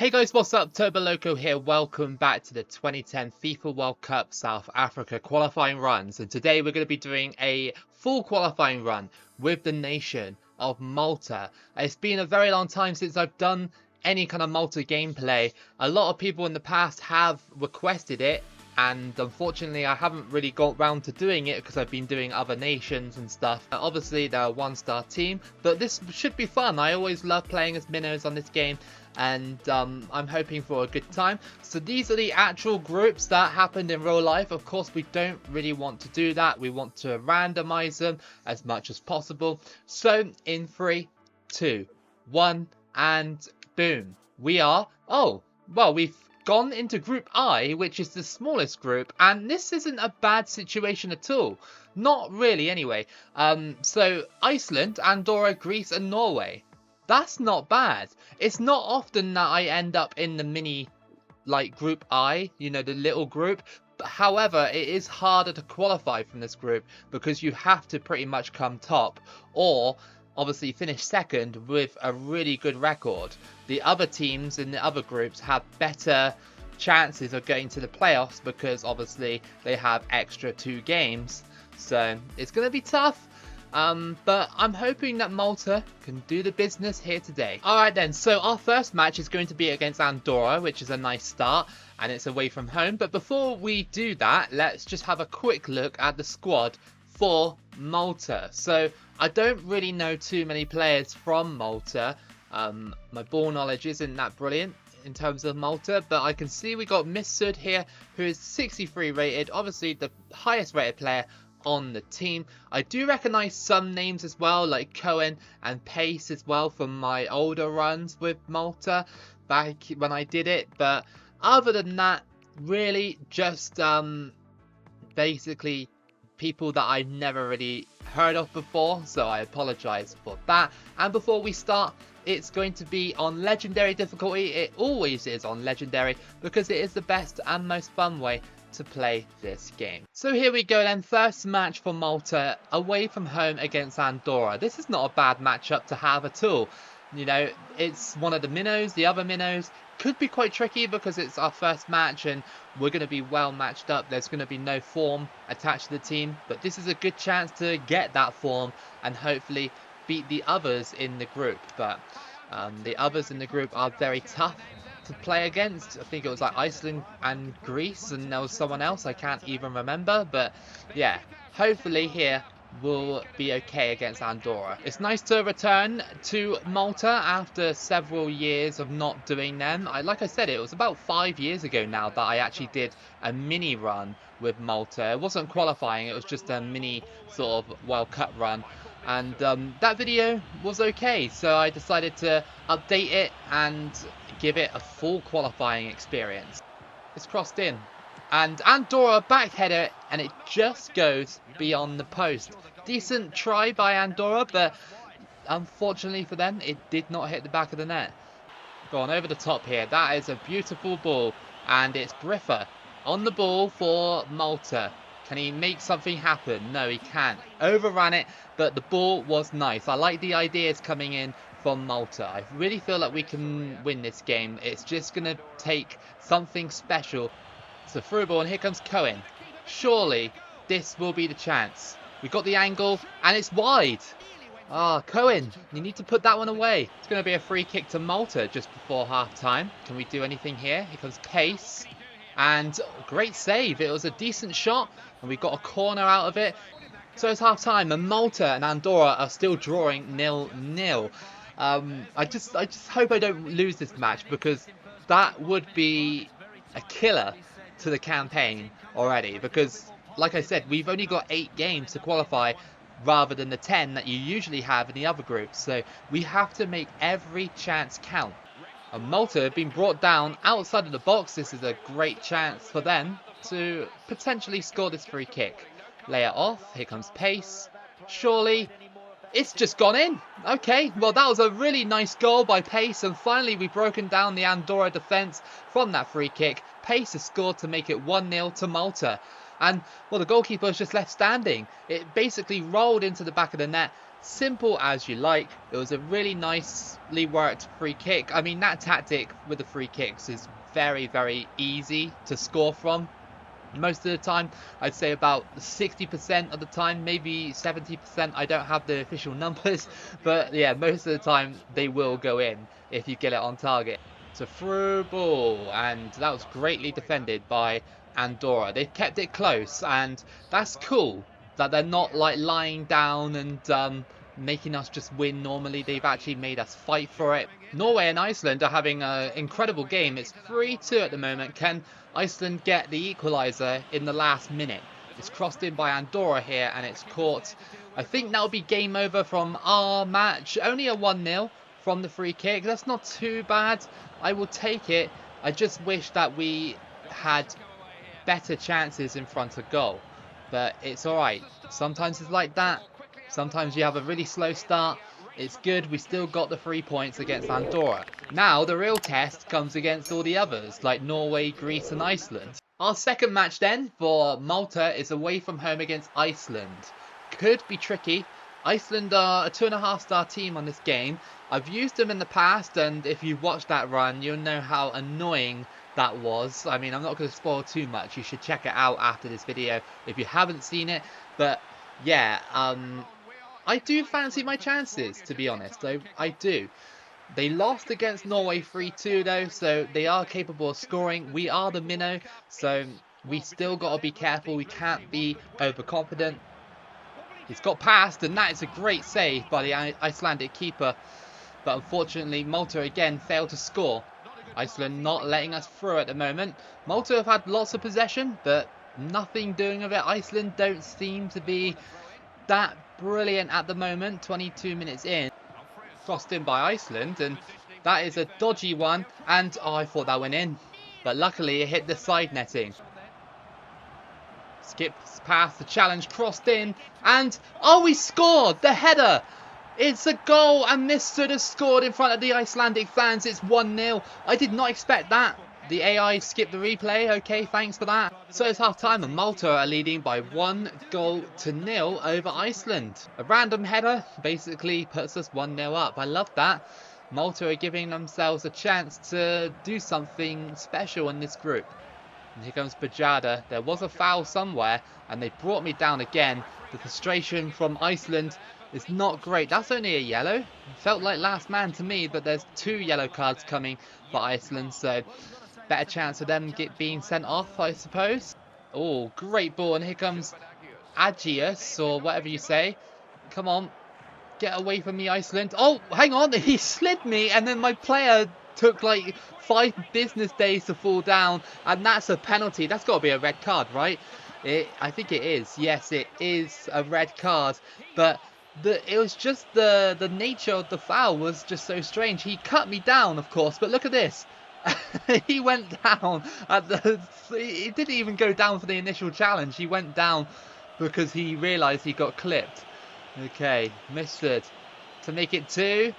Hey guys, what's up? Toboloco here. Welcome back to the 2010 FIFA World Cup South Africa qualifying runs. And today we're going to be doing a full qualifying run with the nation of Malta. It's been a very long time since I've done any kind of Malta gameplay. A lot of people in the past have requested it, and unfortunately I haven't really got round to doing it because I've been doing other nations and stuff. Obviously they're a one-star team, but this should be fun. I always love playing as minnows on this game, and I'm hoping for a good time. So these are the actual groups that happened in real life. Of course, we don't really want to do that. We want to randomize them as much as possible. So in 3, 2, 1, and boom, we are, we've gone into Group I, which is the smallest group, and this isn't a bad situation at all. Not really, anyway. So Iceland, Andorra, Greece, and Norway. That's not bad. It's not often that I end up in the mini, like, Group I, you know, the little group. But however, it is harder to qualify from this group because you have to pretty much come top or obviously finish second with a really good record. The other teams in the other groups have better chances of getting to the playoffs because obviously they have extra 2 games. So it's going to be tough. But I'm hoping that Malta can do the business here today. Alright then, so our first match is going to be against Andorra, which is a nice start, and it's away from home. But before we do that, let's just have a quick look at the squad for Malta. So I don't really know too many players from Malta. My ball knowledge isn't that brilliant in terms of Malta, but I can see we got Missoud here, who is 63 rated, obviously the highest rated player on the team. I do recognise some names as well, like Cohen and Pace as well from my older runs with Malta back when I did it. But other than that, really just basically people that I've never really heard of before, so I apologise for that. And before we start, it's going to be on legendary difficulty. It always is on legendary because it is the best and most fun way to play this game. So here we go then, first match for Malta away from home against Andorra. This is not a bad matchup to have at all. You know, it's one of the minnows. The other minnows could be quite tricky because it's our first match and we're going to be well matched up. There's going to be no form attached to the team, but this is a good chance to get that form and hopefully beat the others in the group. But the others in the group are very tough to play against. I think it was like Iceland and Greece, and there was someone else I can't even remember. But yeah, hopefully here will be okay against Andorra. It's nice to return to Malta after several years of not doing them. Like I said, it was about 5 years ago now that I actually did a mini run with Malta. It wasn't qualifying, it was just a mini sort of World Cup run. And that video was okay, so I decided to update it and give it a full qualifying experience. It's crossed in, and Andorra backheader, and it just goes beyond the post. Decent try by Andorra, but unfortunately for them, it did not hit the back of the net. Gone over the top here. That is a beautiful ball, and it's Briffa on the ball for Malta. Can he make something happen? No, he can't. Overran it, but the ball was nice. I like the ideas coming in from Malta. I really feel like we can win this game. It's just going to take something special. It's a through ball, and here comes Cohen. Surely this will be the chance. We got the angle, and it's wide. Cohen, you need to put that one away. It's going to be a free kick to Malta just before half time. Can we do anything here? Here comes Pace. And great save. It was a decent shot, and we got a corner out of it. So it's half time, and Malta and Andorra are still drawing 0-0. I just hope I don't lose this match, because that would be a killer to the campaign already. Because, like I said, we've only got 8 games to qualify rather than the 10 that you usually have in the other groups. So we have to make every chance count. And Malta have been brought down outside of the box. This is a great chance for them to potentially score this free kick. Lay it off. Here comes Pace. Surely it's just gone in. Okay, well, that was a really nice goal by Pace, and finally we've broken down the Andorra defence from that free kick. Pace has scored to make it 1-0 to Malta. And, well, the goalkeeper was just left standing. It basically rolled into the back of the net, simple as you like. It was a really nicely worked free kick. I mean, that tactic with the free kicks is very, very easy to score from. Most of the time, I'd say about 60% of the time, maybe 70%. I don't have the official numbers, but yeah, most of the time they will go in if you get it on target. It's a through ball, and that was greatly defended by Andorra. They've kept it close, and that's cool that they're not like lying down and making us just win normally. They've actually made us fight for it. Norway and Iceland are having an incredible game. It's 3-2 at the moment. Can Iceland get the equaliser in the last minute? It's crossed in by Andorra here, and it's caught. I think that'll be game over from our match. Only a 1-0 from the free kick. That's not too bad. I will take it. I just wish that we had better chances in front of goal. But it's alright. Sometimes it's like that. Sometimes you have a really slow start. It's good, we still got the 3 points against Andorra. Now the real test comes against all the others, like Norway, Greece and Iceland. Our second match then for Malta is away from home against Iceland. Could be tricky. Iceland are a 2.5-star team on this game. I've used them in the past, and if you've watched that run, you'll know how annoying that was. I mean, I'm not going to spoil too much. You should check it out after this video if you haven't seen it. But yeah, I do fancy my chances, to be honest. I do. They lost against Norway 3-2 though, so they are capable of scoring. We are the minnow, so we still got to be careful. We can't be overconfident. He's got past, and that is a great save by the Icelandic keeper. But unfortunately, Malta again failed to score. Iceland not letting us through at the moment. Malta have had lots of possession, but nothing doing of it. Iceland don't seem to be that brilliant at the moment. 22 minutes in. Crossed in by Iceland, and that is a dodgy one. And oh, I thought that went in. But luckily it hit the side netting. Skips past the challenge, crossed in, and oh, we scored! The header! It's a goal, and this should have scored in front of the Icelandic fans. It's 1-0. I did not expect that. The AI skipped the replay. Okay, thanks for that. So it's half time, and Malta are leading by 1-0 over Iceland. A random header basically puts us 1-0 up. I love that. Malta are giving themselves a chance to do something special in this group. And here comes Bajada. There was a foul somewhere, and they brought me down again. The frustration from Iceland is not great. That's only a yellow. It felt like last man to me, but there's 2 yellow cards coming for Iceland, so better chance of them being sent off, I suppose. Oh, great ball, and here comes Agius, or whatever you say. Come on, get away from me, Iceland. Oh, hang on, he slid me, and then my player took like 5 business days to fall down, and that's a penalty. That's got to be a red card, right? I think it is. Yes, it is a red card, but it was just the nature of the foul was just so strange. He cut me down, of course, but look at this. He went down he didn't even go down for the initial challenge. He went down because he realised he got clipped. Okay, Mustard to make it 2.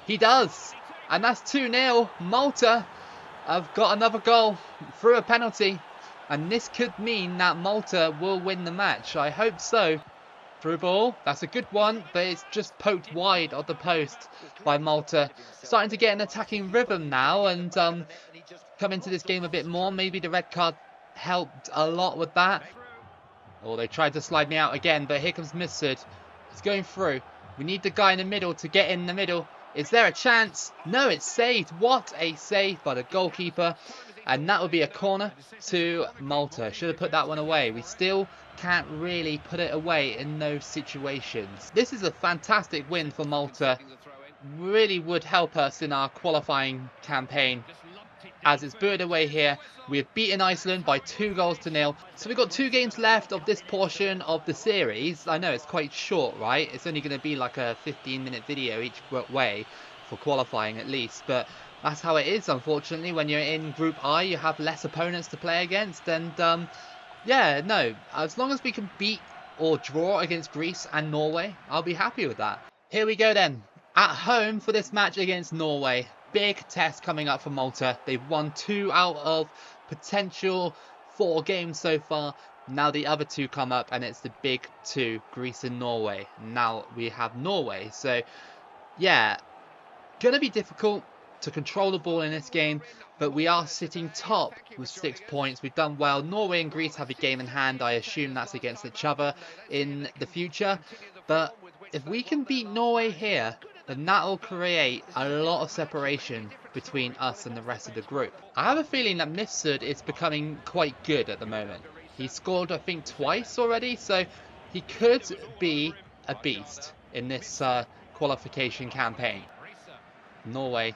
He does, and that's 2-0. Malta have got another goal through a penalty, and this could mean that Malta will win the match. I hope so. Through ball, that's a good one, but it's just poked wide of the post by Malta. Starting to get an attacking rhythm now, and come into this game a bit more. Maybe the red card helped a lot with that. Oh, they tried to slide me out again, but here comes Missad. He's going through. We need the guy in the middle to get in the middle. Is there a chance? No, it's saved. What a save by the goalkeeper. And that would be a corner to Malta. Should have put that one away. We still can't really put it away in those situations. This is a fantastic win for Malta. Really would help us in our qualifying campaign. As it's booted away here, we have beaten Iceland by 2-0. So we've got 2 games left of this portion of the series. I know it's quite short, right? It's only going to be like a 15-minute video each way for qualifying at least. But that's how it is, unfortunately. When you're in Group I, you have less opponents to play against. And yeah, no, as long as we can beat or draw against Greece and Norway, I'll be happy with that. Here we go then. At home for this match against Norway. Big test coming up for Malta. They've won 2 out of potential 4 games so far. Now the other two come up, and it's the big two, Greece and Norway. Now we have Norway. So, yeah, going to be difficult to control the ball in this game, but we are sitting top with 6 points. We've done well. Norway and Greece have a game in hand. I assume that's against each other in the future. But if we can beat Norway here, then that will create a lot of separation between us and the rest of the group. I have a feeling that Mifsud is becoming quite good at the moment. He scored, I think, twice already, so he could be a beast in this qualification campaign. Norway.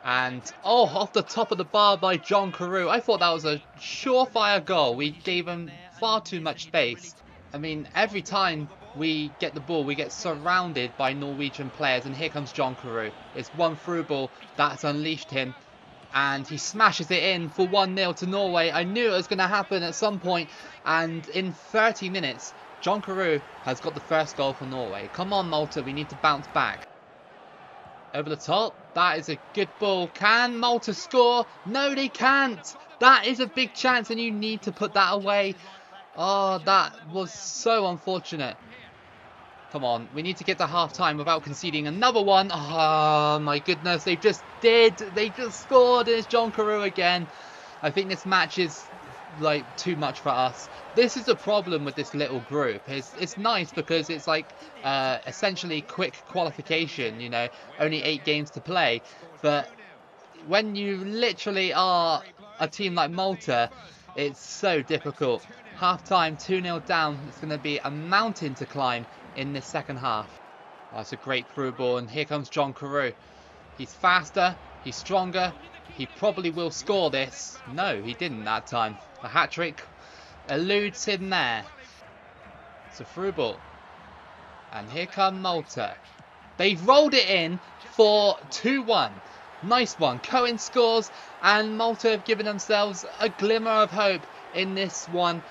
And, oh, off the top of the bar by John Carew. I thought that was a surefire goal. We gave him far too much space. I mean, every time we get the ball, we get surrounded by Norwegian players. And here comes John Carew. It's one through ball that's unleashed him. And he smashes it in for 1-0 to Norway. I knew it was going to happen at some point. And in 30 minutes, John Carew has got the first goal for Norway. Come on, Malta. We need to bounce back. Over the top. That is a good ball. Can Malta score? No, they can't. That is a big chance and you need to put that away. Oh, that was so unfortunate. Come on. We need to get to half-time without conceding another one. Oh, my goodness. They just did. They just scored. It's John Carew again. I think this match is like too much for us. This is a problem with this little group. It's nice because it's like essentially quick qualification, you know, only 8 games to play. But when you literally are a team like Malta, it's so difficult. Half-time, 2-0 down. It's going to be a mountain to climb in this second half. Oh, that's a great through ball, and here comes John Carew. He's faster, he's stronger. He probably will score this. No, he didn't that time. The hat-trick eludes him there. It's a through ball. And here come Malta. They've rolled it in for 2-1. Nice one. Cohen scores, and Malta have given themselves a glimmer of hope in this one.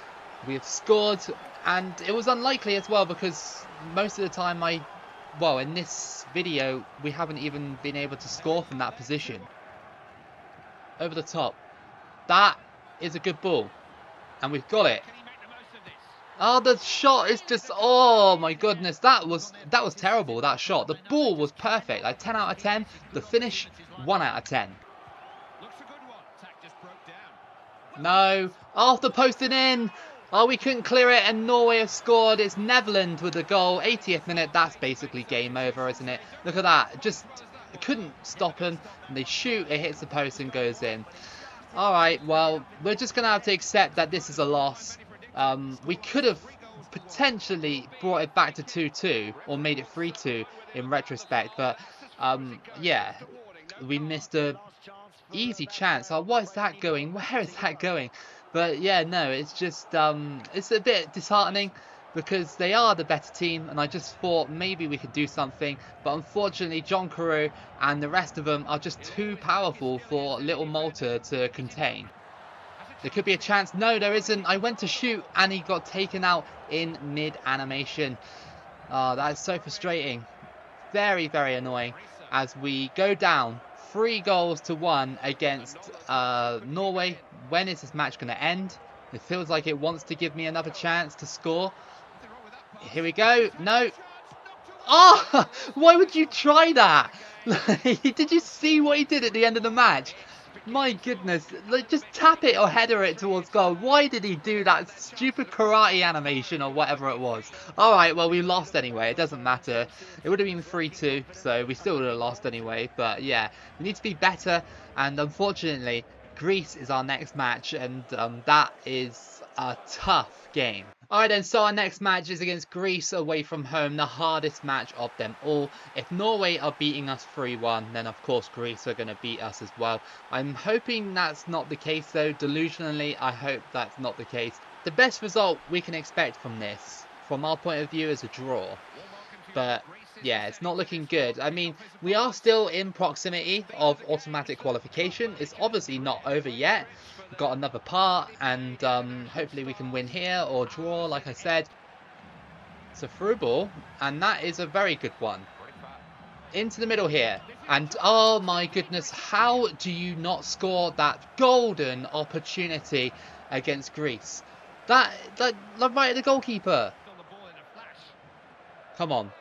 We have scored, and it was unlikely as well because most of the time in this video, we haven't even been able to score from that position. Over the top. That is a good ball. And we've got it. Oh, the shot is just... Oh, my goodness. That was terrible, that shot. The ball was perfect. Like 10 out of 10. The finish, 1 out of 10. No. Off the post and in. Oh, we couldn't clear it, and Norway have scored. It's Netherlands with the goal. 80th minute. That's basically game over, isn't it? Look at that. Just... couldn't stop him, and they shoot, it hits the post and goes in. Alright, well, we're just going to have to accept that this is a loss. We could have potentially brought it back to 2-2 or made it 3-2 in retrospect, but yeah, we missed a easy chance. Oh, what is that going? Where is that going? But yeah, no, it's just it's a bit disheartening because they are the better team, and I just thought maybe we could do something. But unfortunately, John Carew and the rest of them are just too powerful for little Malta to contain. There could be a chance. No, there isn't. I went to shoot, and he got taken out in mid-animation. Oh, that is so frustrating. Very, very annoying as we go down 3-1 against Norway. When is this match going to end? It feels like it wants to give me another chance to score. Here we go. No. Oh, why would you try that? Did you see what he did at the end of the match? My goodness. Like, just tap it or header it towards goal. Why did he do that stupid karate animation or whatever it was? Alright, well, we lost anyway. It doesn't matter. It would have been 3-2, so we still would have lost anyway. But yeah, we need to be better. And unfortunately, Greece is our next match. And that is a tough game. Alright then, so our next match is against Greece away from home, the hardest match of them all. If Norway are beating us 3-1, then of course Greece are going to beat us as well. I'm hoping that's not the case though. Delusionally, I hope that's not the case. The best result we can expect from this, from our point of view, is a draw. But yeah, it's not looking good. I mean, we are still in proximity of automatic qualification. It's obviously not over yet. We've got another part, and hopefully we can win here or draw, like I said. It's a through ball, and that is a very good one. Into the middle here, and oh my goodness, how do you not score that golden opportunity against Greece? That right at the goalkeeper. Come on.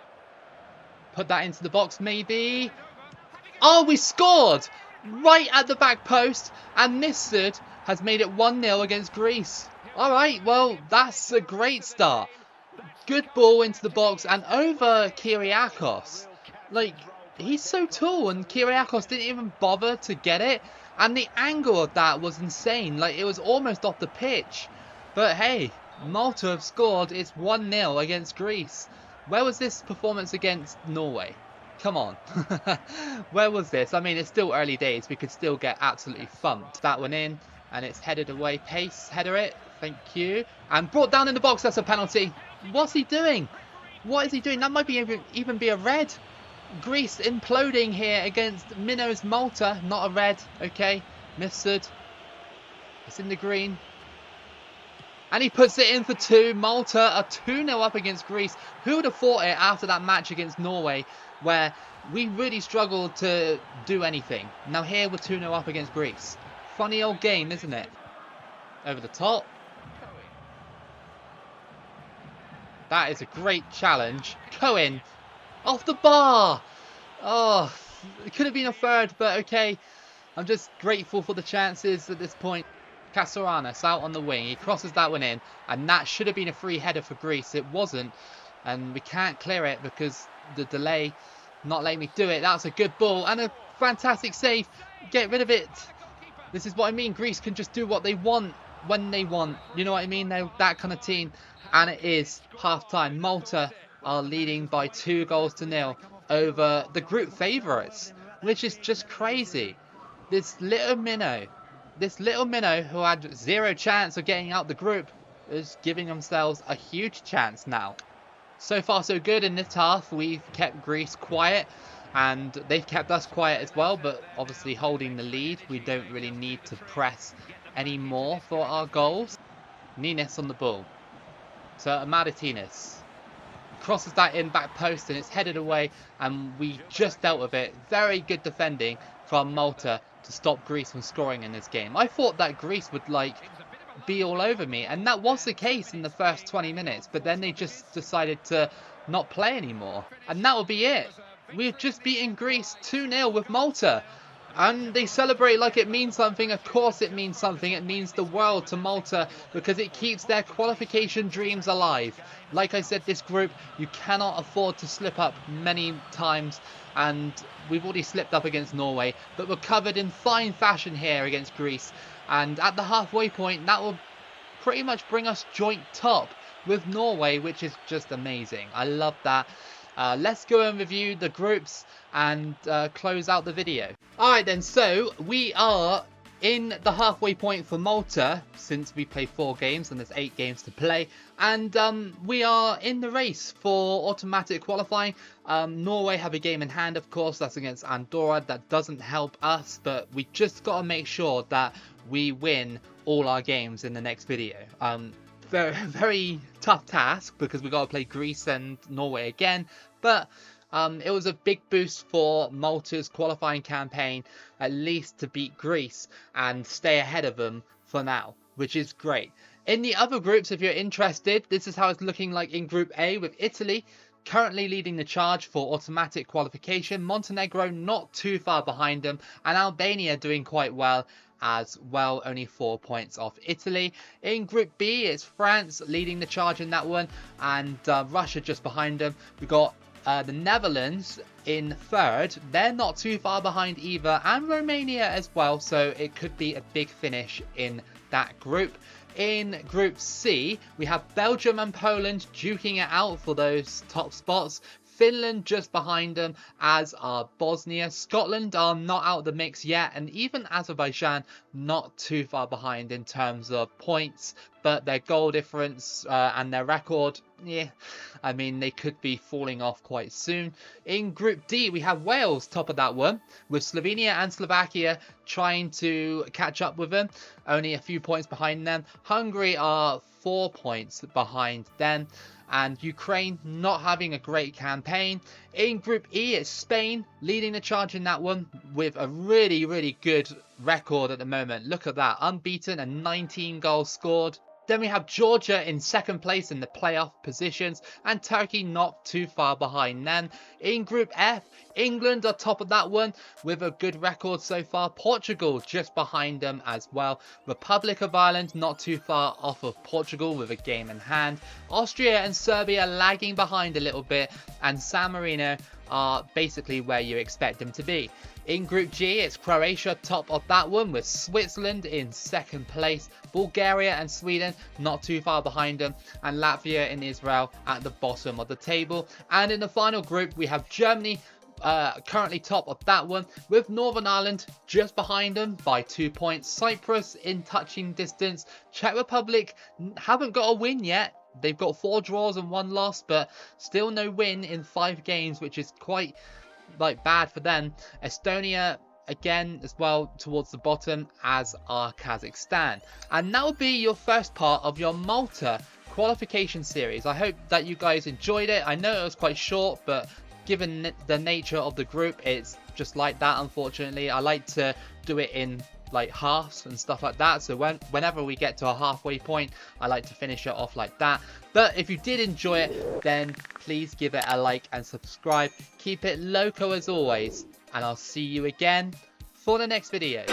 Put that into the box, maybe. Oh, we scored! Right at the back post. And Nisud has made it 1-0 against Greece. Alright, well, that's a great start. Good ball into the box and over Kyriakos. Like, he's so tall and Kyriakos didn't even bother to get it. And the angle of that was insane. Like, it was almost off the pitch. But hey, Malta have scored. It's 1-0 against Greece. Where was this performance against Norway? Come on. Where was this? I mean, it's still early days. We could still get absolutely thumped. That one in, and it's headed away. Pace, header it. Thank you. And brought down in the box. That's a penalty. What's he doing? What is he doing? That might be even be a red. Greece imploding here against Minnow's Malta. Not a red. Okay. Missed. It's in the green. And he puts it in for 2. Malta are 2-0 up against Greece. Who would have thought it after that match against Norway, where we really struggled to do anything. Now here we're 2-0 up against Greece. Funny old game, isn't it? Over the top. That is a great challenge. Cohen off the bar. Oh, it could have been a third, but okay. I'm just grateful for the chances at this point. Casoranas out on the wing. He crosses that one in, and that should have been a free header for Greece. It wasn't, and we can't clear it because the delay not letting me do it. That's a good ball and a fantastic save. Get rid of it. This is what I mean. Greece can just do what they want when they want. You know what I mean? They're that kind of team. And it is half-time. Malta are leading by 2-0 over the group favourites, which is just crazy. This little minnow who had 0 chance of getting out the group is giving themselves a huge chance now. So far so good in this half. We've kept Greece quiet and they've kept us quiet as well, but obviously holding the lead, we don't really need to press any more for our goals. Nines on the ball. So Amadatinas crosses that in back post and it's headed away, and we just dealt with it. Very good defending from Malta to stop Greece from scoring in this game. I thought that Greece would be all over me, and that was the case in the first 20 minutes, but then they just decided to not play anymore, and that will be it. We've just beaten Greece 2-0 with Malta, and they celebrate like it means something. Of course it means something. It means the world to Malta because it keeps their qualification dreams alive. Like I said, this group, you cannot afford to slip up many times, and we've already slipped up against Norway, but we're covered in fine fashion here against Greece. And at the halfway point, that will pretty much bring us joint top with Norway, which is just amazing. I love that. Let's go and review the groups and close out the video. Alright then, so we are in the halfway point for Malta, since we play 4 games and there's 8 games to play. And we are in the race for automatic qualifying. Norway have a game in hand, of course. That's against Andorra. That doesn't help us, but we just got to make sure that we win all our games in the next video. Very, very tough task because we got to play Greece and Norway again. But it was a big boost for Malta's qualifying campaign, at least to beat Greece and stay ahead of them for now, which is great. In the other groups, if you're interested, this is how it's looking like in Group A, with Italy currently leading the charge for automatic qualification, Montenegro not too far behind them, and Albania doing quite well as well, only 4 points off Italy. In Group B, it's France leading the charge in that one, and Russia just behind them. We've got the Netherlands in 3rd. They're not too far behind either, and Romania as well, so it could be a big finish in that group. In Group C, we have Belgium and Poland duking it out for those top spots. Finland just behind them, as are Bosnia. Scotland are not out of the mix yet, and even Azerbaijan not too far behind in terms of points, but their goal difference and their record, yeah, I mean, they could be falling off quite soon. In Group D, we have Wales top of that one, with Slovenia and Slovakia trying to catch up with them, only a few points behind them. Hungary are 4 points behind them, and Ukraine not having a great campaign. In Group E, it's Spain leading the charge in that one with a really, really good record at the moment. Look at that, unbeaten and 19 goals scored. Then we have Georgia in second place in the playoff positions, and Turkey not too far behind them. In Group F, England are top of that one with a good record so far. Portugal just behind them as well. Republic of Ireland not too far off of Portugal with a game in hand. Austria and Serbia lagging behind a little bit, and San Marino are basically where you expect them to be. In Group G, it's Croatia top of that one with Switzerland in second place. Bulgaria and Sweden not too far behind them, and Latvia and Israel at the bottom of the table. And in the final group, we have Germany currently top of that one with Northern Ireland just behind them by 2 points. Cyprus in touching distance. Czech Republic haven't got a win yet. They've got 4 draws and 1 loss, but still no win in 5 games, which is quite bad for them. Estonia again as well towards the bottom, as are Kazakhstan. And that will be your first part of your Malta qualification series. I hope that you guys enjoyed it. I know it was quite short, but given the nature of the group, it's just like that, unfortunately. I like to do it in halves and stuff like that, so whenever we get to a halfway point, I like to finish it off like that. But if you did enjoy it, then please give it a like and subscribe. Keep it loco as always, and I'll see you again for the next video.